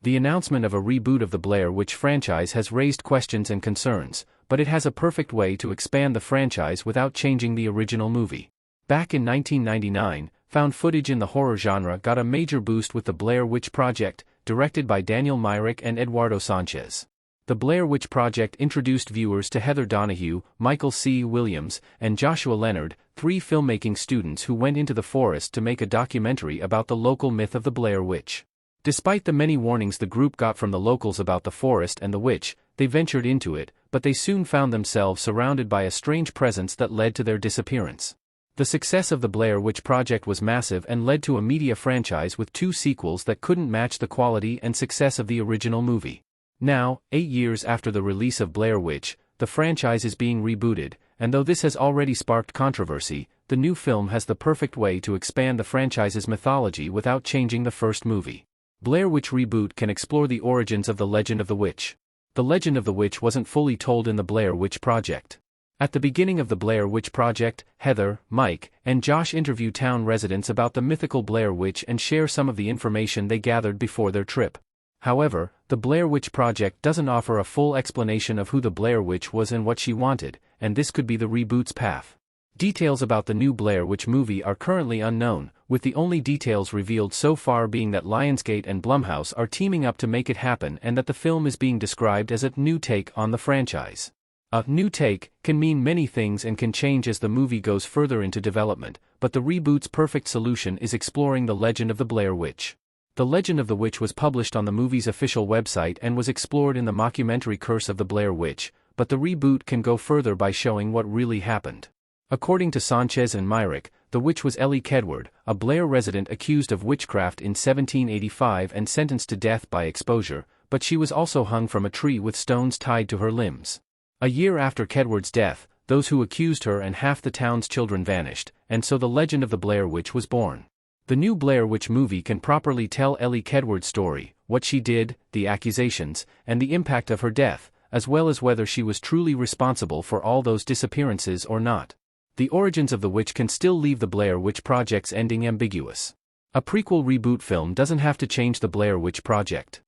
The announcement of a reboot of the Blair Witch franchise has raised questions and concerns, but it has a perfect way to expand the franchise without changing the original movie. Back in 1999, found footage in the horror genre got a major boost with the Blair Witch Project, directed by Daniel Myrick and Eduardo Sanchez. The Blair Witch Project introduced viewers to Heather Donahue, Michael C. Williams, and Joshua Leonard, 3 filmmaking students who went into the forest to make a documentary about the local myth of the Blair Witch. Despite the many warnings the group got from the locals about the forest and the witch, they ventured into it, but they soon found themselves surrounded by a strange presence that led to their disappearance. The success of the Blair Witch Project was massive and led to a media franchise with 2 sequels that couldn't match the quality and success of the original movie. Now, 8 years after the release of Blair Witch, the franchise is being rebooted, and though this has already sparked controversy, the new film has the perfect way to expand the franchise's mythology without changing the first movie. Blair Witch Reboot can explore the origins of the legend of the witch. The legend of the witch wasn't fully told in the Blair Witch Project. At the beginning of the Blair Witch Project, Heather, Mike, and Josh interview town residents about the mythical Blair Witch and share some of the information they gathered before their trip. However, the Blair Witch Project doesn't offer a full explanation of who the Blair Witch was and what she wanted, and this could be the reboot's path. Details about the new Blair Witch movie are currently unknown, with the only details revealed so far being that Lionsgate and Blumhouse are teaming up to make it happen and that the film is being described as a new take on the franchise. A new take can mean many things and can change as the movie goes further into development, but the reboot's perfect solution is exploring the legend of the Blair Witch. The Legend of the Witch was published on the movie's official website and was explored in the mockumentary Curse of the Blair Witch, but the reboot can go further by showing what really happened. According to Sanchez and Myrick, the witch was Ellie Kedward, a Blair resident accused of witchcraft in 1785 and sentenced to death by exposure, but she was also hung from a tree with stones tied to her limbs. A year after Kedward's death, those who accused her and half the town's children vanished, and so the legend of the Blair Witch was born. The new Blair Witch movie can properly tell Ellie Kedward's story, what she did, the accusations, and the impact of her death, as well as whether she was truly responsible for all those disappearances or not. The origins of the witch can still leave the Blair Witch Project's ending ambiguous. A prequel reboot film doesn't have to change the Blair Witch Project.